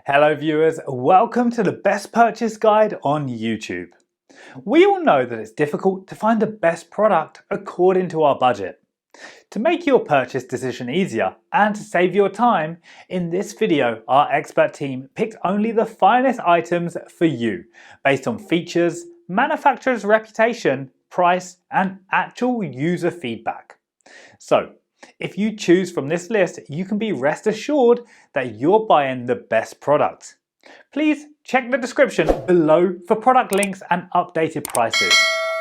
Hello viewers, welcome to the best purchase guide on YouTube. We all know that it's difficult to find the best product according to our budget. To make your purchase decision easier and to save your time, in this video our expert team picked only the finest items for you based on features, manufacturer's reputation, price and actual user feedback. So, if you choose from this list, you can be rest assured that you're buying the best product. Please check the description below for product links and updated prices.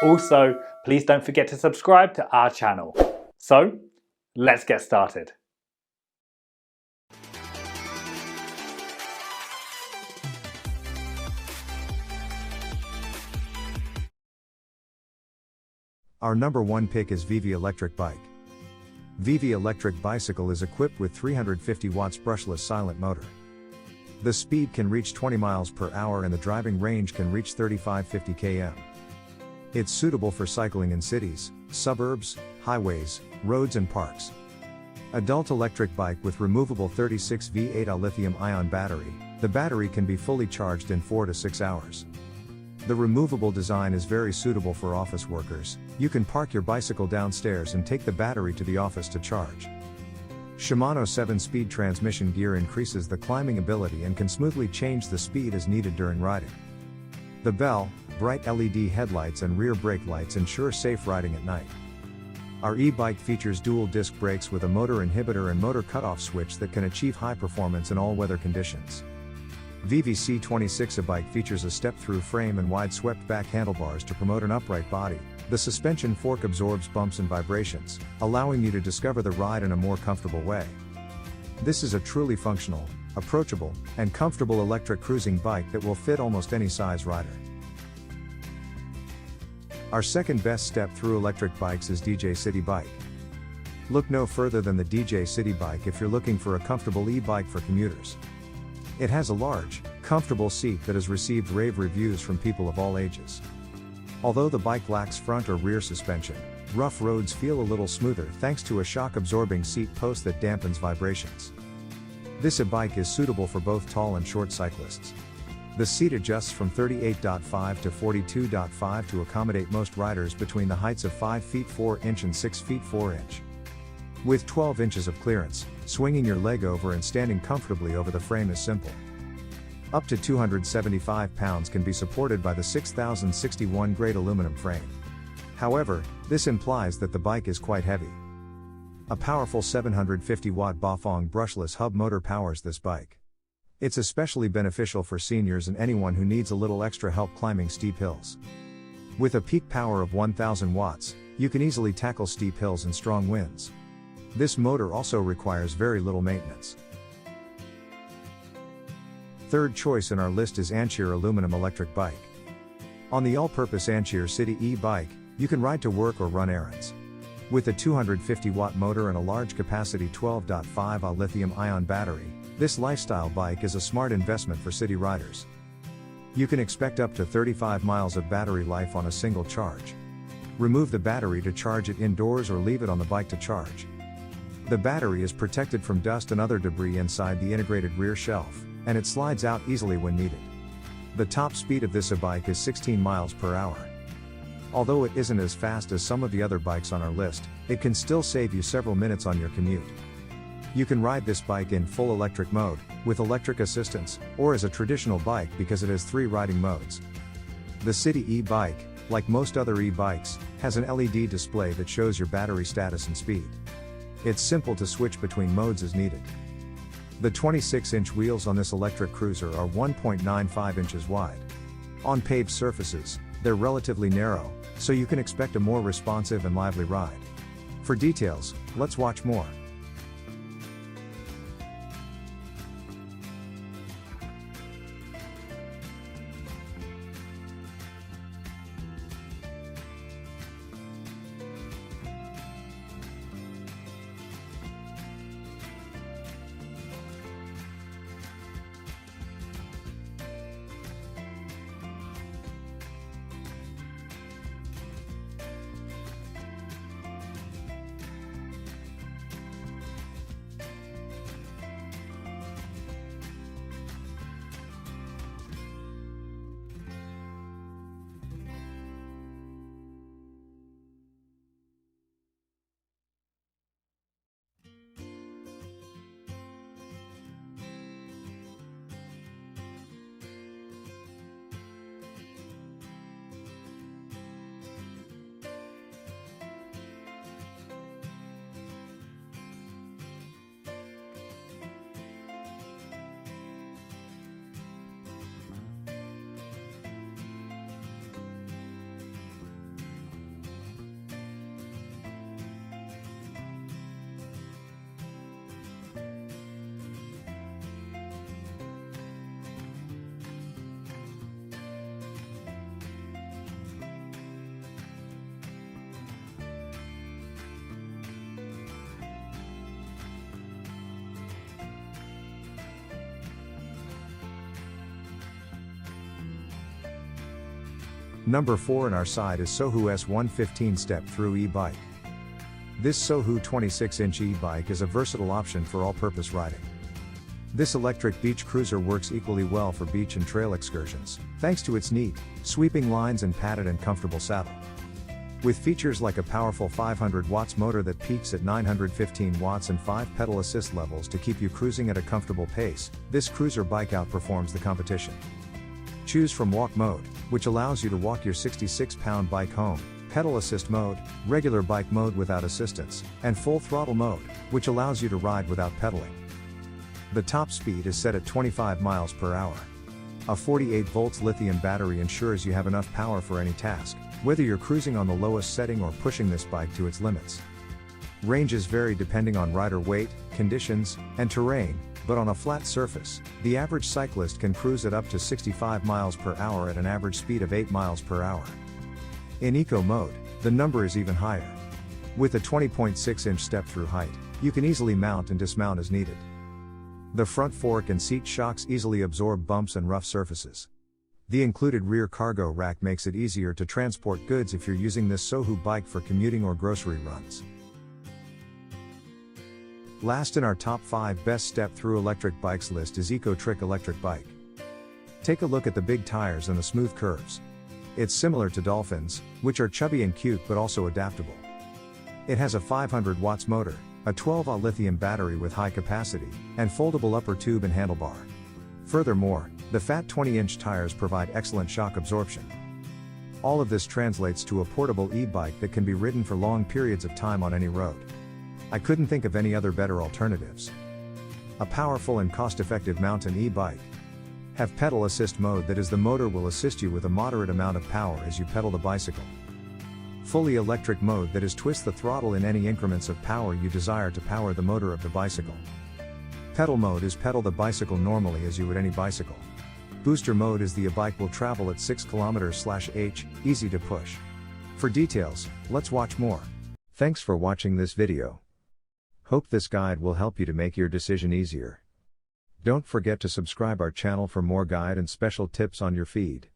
Also, please don't forget to subscribe to our channel. So, let's get started. Our number one pick is Vivi electric bike. Vivi electric bicycle is equipped with 350 watts brushless silent motor. The speed can reach 20 miles per hour and the driving range can reach 35-50 km. It's suitable for cycling in cities, suburbs, highways, roads and parks. Adult electric bike with removable 36 V8A lithium-ion battery, the battery can be fully charged in 4 to 6 hours. The removable design is very suitable for office workers. You can park your bicycle downstairs and take the battery to the office to charge. Shimano 7-speed transmission gear increases the climbing ability and can smoothly change the speed as needed during riding. The bell, bright LED headlights and rear brake lights ensure safe riding at night. Our e-bike features dual disc brakes with a motor inhibitor and motor cutoff switch that can achieve high performance in all weather conditions. Vivi C26 e-bike features a step-through frame and wide swept-back handlebars to promote an upright body. The suspension fork absorbs bumps and vibrations, allowing you to discover the ride in a more comfortable way. This is a truly functional, approachable, and comfortable electric cruising bike that will fit almost any size rider. Our second best step-through electric bikes is DJ City Bike. Look no further than the DJ City Bike if you're looking for a comfortable e-bike for commuters. It has a large, comfortable seat that has received rave reviews from people of all ages. Although the bike lacks front or rear suspension, rough roads feel a little smoother thanks to a shock-absorbing seat post that dampens vibrations. This e-bike is suitable for both tall and short cyclists. The seat adjusts from 38.5 to 42.5 to accommodate most riders between the heights of 5 feet 4 inch and 6 feet 4 inch. With 12 inches of clearance, swinging your leg over and standing comfortably over the frame is simple. Up to 275 pounds can be supported by the 6061 grade aluminum frame. However, this implies that the bike is quite heavy. A powerful 750 watt Bafang brushless hub motor powers this bike. It's especially beneficial for seniors and anyone who needs a little extra help climbing steep hills. With a peak power of 1000 watts, you can easily tackle steep hills and strong winds. This motor also requires very little maintenance. Third choice in our list is Ancheer aluminum electric bike. On the all-purpose Ancheer City e-bike, you can ride to work or run errands. With a 250 watt motor and a large capacity 12.5 Ah lithium-ion battery, this lifestyle bike is a smart investment for city riders. You can expect up to 35 miles of battery life on a single charge. Remove the battery to charge it indoors or leave it on the bike to charge. The battery is protected from dust and other debris inside the integrated rear shelf, and it slides out easily when needed. The top speed of this e-bike is 16 miles per hour. Although it isn't as fast as some of the other bikes on our list, it can still save you several minutes on your commute. You can ride this bike in full electric mode, with electric assistance, or as a traditional bike because it has 3 riding modes. The City e-bike, like most other e-bikes, has an LED display that shows your battery status and speed. It's simple to switch between modes as needed. The 26-inch wheels on this electric cruiser are 1.95 inches wide. On paved surfaces, they're relatively narrow, so you can expect a more responsive and lively ride. For details, let's watch more. Number 4 in our side is Sohu S115 step-through e-bike. This Sohu 26-inch e-bike is a versatile option for all-purpose riding. This electric beach cruiser works equally well for beach and trail excursions, thanks to its neat, sweeping lines and padded and comfortable saddle. With features like a powerful 500 watts motor that peaks at 915 watts and 5 pedal assist levels to keep you cruising at a comfortable pace, this cruiser bike outperforms the competition. Choose from walk mode, which allows you to walk your 66-pound bike home, pedal assist mode, regular bike mode without assistance, and full throttle mode, which allows you to ride without pedaling. The top speed is set at 25 miles per hour. A 48 volts lithium battery ensures you have enough power for any task, whether you're cruising on the lowest setting or pushing this bike to its limits. Ranges vary depending on rider weight, conditions, and terrain, but on a flat surface, the average cyclist can cruise at up to 65 miles per hour at an average speed of 8 miles per hour. In eco mode, the number is even higher. With a 20.6-inch step-through height, you can easily mount and dismount as needed. The front fork and seat shocks easily absorb bumps and rough surfaces. The included rear cargo rack makes it easier to transport goods if you're using this Sohu bike for commuting or grocery runs. Last in our top 5 best step-through electric bikes list is EcoTric electric bike. Take a look at the big tires and the smooth curves. It's similar to Dolphins, which are chubby and cute but also adaptable. It has a 500 watts motor, a 12Ah lithium battery with high capacity, and foldable upper tube and handlebar. Furthermore, the fat 20-inch tires provide excellent shock absorption. All of this translates to a portable e-bike that can be ridden for long periods of time on any road. I couldn't think of any other better alternatives. A powerful and cost-effective mountain e-bike. Have pedal assist mode, that is, the motor will assist you with a moderate amount of power as you pedal the bicycle. Fully electric mode, that is, twist the throttle in any increments of power you desire to power the motor of the bicycle. Pedal mode is pedal the bicycle normally as you would any bicycle. Booster mode is the e-bike will travel at 6 km/h, easy to push. For details, let's watch more. Thanks for watching this video. Hope this guide will help you to make your decision easier. Don't forget to subscribe our channel for more guide and special tips on your feed.